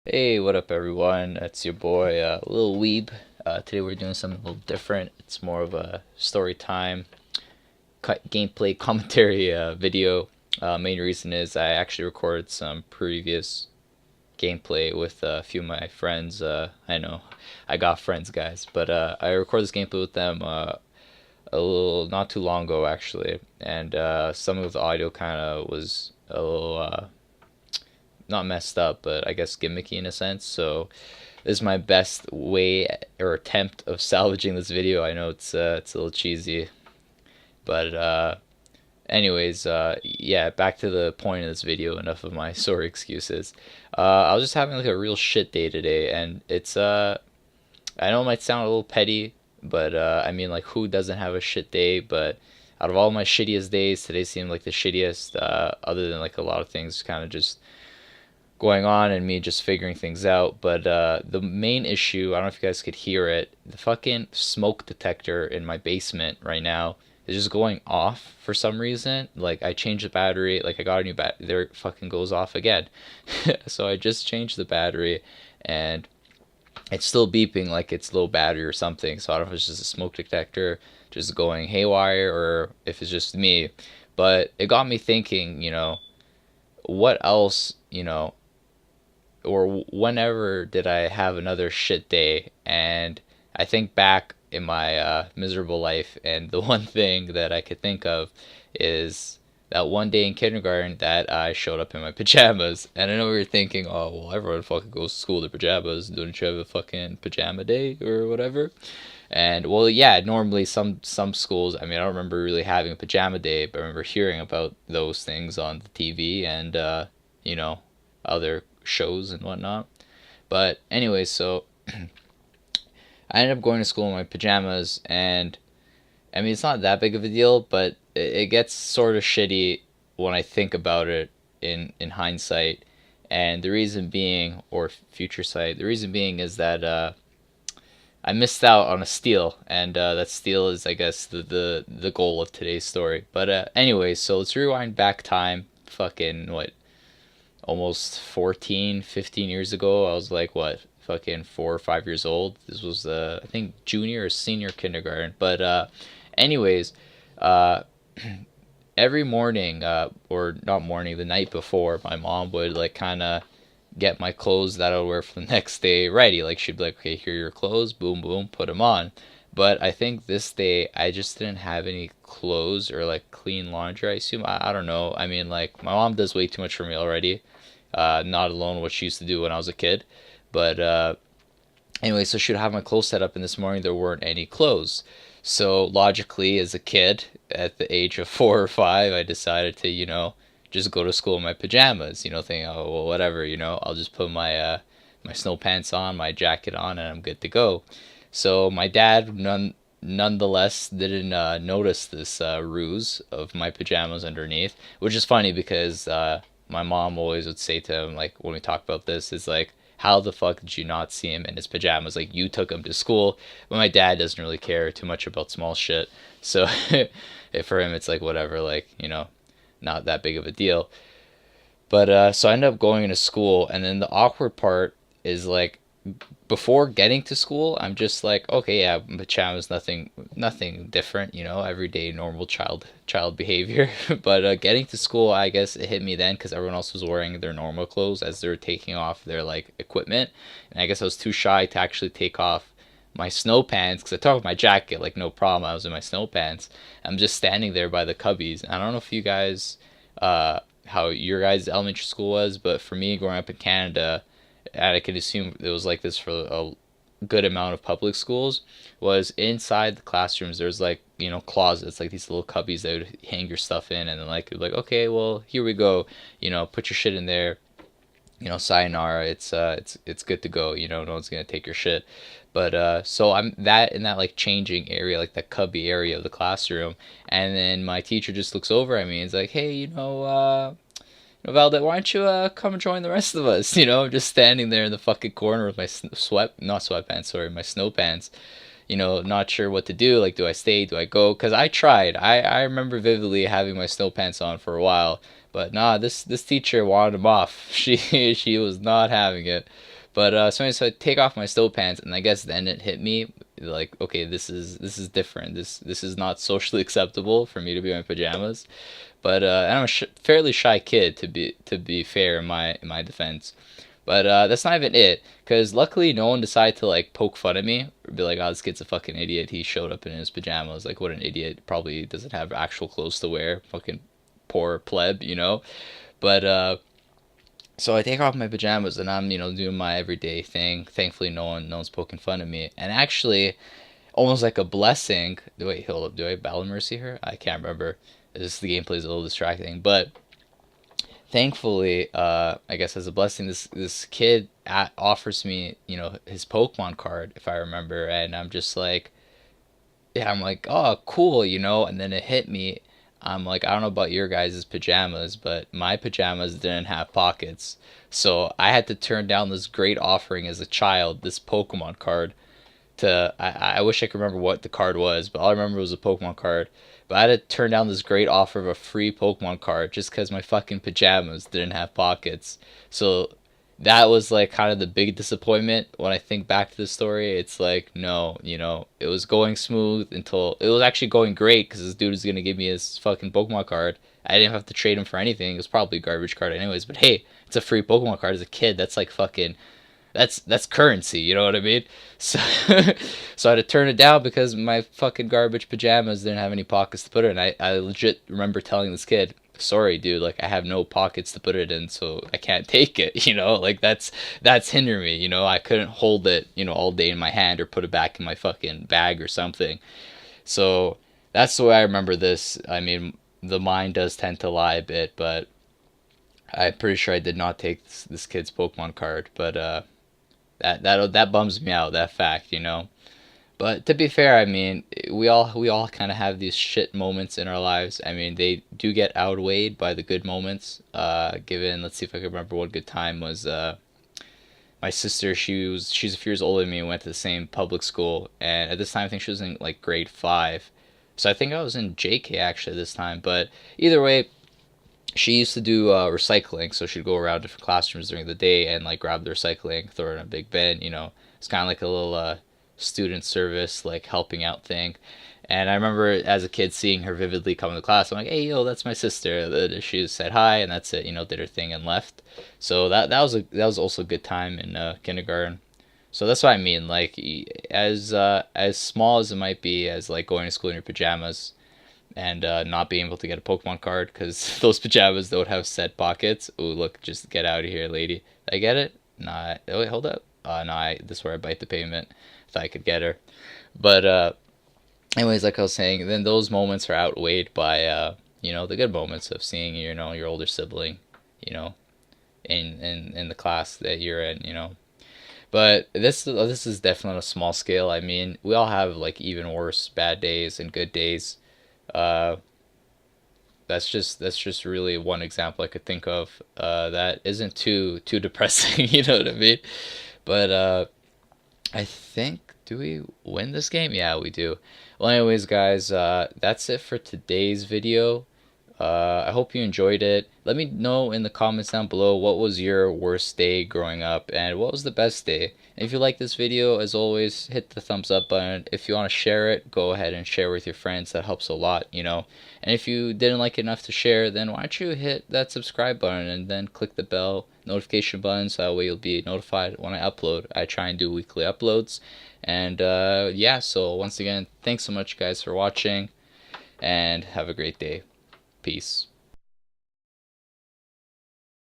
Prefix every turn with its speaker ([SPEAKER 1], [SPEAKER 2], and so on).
[SPEAKER 1] Hey, what up, everyone? It's your boy, Lil Weeb. Today we're doing something a little different. It's more of a story time, gameplay commentary video. Main reason is I actually recorded some previous gameplay with a few of my friends. I know I got friends, guys, but I recorded this gameplay with them a little not too long ago, actually, and some of the audio kind of was a little not messed up, but I guess gimmicky in a sense. So this is my best way or attempt of salvaging this video. I know it's a little cheesy, but anyways, yeah, back to the point of this video. Enough of my sorry excuses. I was just having like a real shit day today, and it's I know it might sound a little petty, but I mean, like, who doesn't have a shit day? But out of all my shittiest days, today seemed like the shittiest. Other than like a lot of things kind of just going on and me just figuring things out. But the main issue, I don't know if you guys could hear it, the fucking smoke detector in my basement right now is just going off for some reason. Like, I changed the battery, like I got a new battery, there it fucking goes off again. So I just changed the battery and it's still beeping like it's low battery or something. So I don't know if it's just a smoke detector just going haywire or if it's just me. But it got me thinking, what else, or whenever did I have another shit day? And I think back in my miserable life, and the one thing that I could think of is that one day in kindergarten that I showed up in my pajamas. And I know we were thinking, oh, well, everyone fucking goes to school in their pajamas. Don't you have a fucking pajama day or whatever? And well, yeah, normally some schools. I mean, I don't remember really having a pajama day, but I remember hearing about those things on the TV and you know other shows and whatnot. But anyway, so I ended up going to school in my pajamas, and I mean it's not that big of a deal, but it gets sort of shitty when I think about it in hindsight. And the reason being, or future sight, the reason being is that I missed out on a steal, and that steal is, I guess, the goal of today's story. But anyway, so let's rewind back time. Fucking what? Almost 14, 15 years ago. I was like, what? Fucking 4 or 5 years old. This was I think junior or senior kindergarten. But anyways, uh, every morning, or not morning, the night before, my mom would like kind of get my clothes that I would wear for the next day ready. Like, she'd be like, okay, here are your clothes, boom, boom, put them on. But I think this day I just didn't have any clothes or like clean laundry. I assume, I don't know. I mean, like, my mom does way too much for me already. Not alone what she used to do when I was a kid. But anyway, so she would have my clothes set up, and this morning there weren't any clothes. So logically, as a kid, at the age of 4 or 5, I decided to, just go to school in my pajamas. Thinking, oh well, whatever. I'll just put my snow pants on, my jacket on, and I'm good to go. So my dad nonetheless didn't notice this ruse of my pajamas underneath, which is funny because my mom always would say to him, like, when we talk about this, is like, how the fuck did you not see him in his pajamas? Like, you took him to school. But my dad doesn't really care too much about small shit. So for him, it's like, whatever, like, not that big of a deal. But so I ended up going into school, and then the awkward part is like, before getting to school, I'm just like, okay, yeah, pajamas, nothing different, everyday normal child behavior. But getting to school, I guess it hit me then because everyone else was wearing their normal clothes as they're taking off their like equipment, and I guess I was too shy to actually take off my snow pants because I took off my jacket like no problem. I was in my snow pants. I'm just standing there by the cubbies. I don't know if you guys, how your guys' elementary school was, but for me, growing up in Canada, and I could assume it was like this for a good amount of public schools, was inside the classrooms there's like, closets, like these little cubbies that would hang your stuff in, and then like okay, well, here we go, put your shit in there, sayonara, it's good to go, no one's gonna take your shit. But so I'm that in that like changing area, like the cubby area of the classroom, and then my teacher just looks over at me and is like, hey, Valda, why don't you come join the rest of us? Just standing there in the fucking corner with my not sweatpants, sorry, my snow pants. Not sure what to do. Like, do I stay? Do I go? Because I tried. I remember vividly having my snow pants on for a while, but nah, this teacher wanted them off. She was not having it. But so I take off my stove pants, and I guess then it hit me like, okay, this is different. This is not socially acceptable for me to be wearing pajamas. But and I'm a fairly shy kid, to be fair in my defense. But that's not even it, because luckily no one decided to like poke fun at me or be like, "Oh, this kid's a fucking idiot. He showed up in his pajamas. Like, what an idiot. Probably doesn't have actual clothes to wear. Fucking poor pleb, you know." But so I take off my pajamas and I'm doing my everyday thing. Thankfully, no one's poking fun at me, and actually, almost like a blessing. Wait, hold up. Do I have Battle Mercy here? I can't remember. The gameplay is a little distracting, but thankfully, I guess as a blessing, this kid offers me, his Pokemon card, if I remember, and I'm just like, yeah, I'm like, oh, cool, and then it hit me. I'm like, I don't know about your guys' pajamas, but my pajamas didn't have pockets, so I had to turn down this great offering as a child, this Pokemon card, I wish I could remember what the card was, but all I remember was a Pokemon card. But I had to turn down this great offer of a free Pokemon card just because my fucking pajamas didn't have pockets. So that was like kind of the big disappointment when I think back to the story. It's like, no, it was going smooth until it was actually going great because this dude was gonna give me his fucking Pokemon card. I didn't have to trade him for anything. It was probably a garbage card anyways. But hey, it's a free Pokemon card as a kid. That's like fucking that's currency, you know what I mean? So so I had to turn it down because my fucking garbage pajamas didn't have any pockets to put it in. I legit remember telling this kid, sorry dude, like I have no pockets to put it in, so I can't take it, like that's hindering me, I couldn't hold it, all day in my hand or put it back in my fucking bag or something. So that's the way I remember this. I mean, the mind does tend to lie a bit, but I'm pretty sure I did not take this kid's Pokemon card, but that bums me out, that fact. But to be fair, I mean, we all kind of have these shit moments in our lives. I mean, they do get outweighed by the good moments. Given, let's see if I can remember one good time was my sister. She's a few years older than me and went to the same public school, and at this time I think she was in like grade 5. So I think I was in JK actually this time. But either way, she used to do recycling, so she'd go around different classrooms during the day and like grab the recycling, throw it in a big bin. It's kind of like a little student service, like helping out thing. And I remember as a kid seeing her vividly come to class. I'm like, hey, yo, that's my sister. She said hi, and that's it. Did her thing and left. So that was also a good time in kindergarten. So that's what I mean. Like as small as it might be, as like going to school in your pajamas and not being able to get a Pokemon card because those pajamas don't have set pockets. Ooh, look, just get out of here, lady. Did I get it? Nah. Oh, wait, hold up. No, this is where I bite the pavement. Thought I could get her. But anyways, like I was saying, then those moments are outweighed by the good moments of seeing your older sibling, you know, in the class that you're in. But this is definitely on a small scale. I mean, we all have like even worse bad days and good days. Uh, that's just really one example I could think of that isn't too depressing. You know what I mean? But I think, do we win this game? Yeah, we do. Well, anyways, guys, that's it for today's video. I hope you enjoyed it. Let me know in the comments down below what was your worst day growing up and what was the best day. And if you like this video, as always, hit the thumbs up button. If you want to share it, go ahead and share with your friends. That helps a lot. And if you didn't like it enough to share, then why don't you hit that subscribe button and then click the bell notification button so that way you'll be notified when I upload. I try and do weekly uploads. And yeah, so once again, thanks so much guys for watching and have a great day. Peace.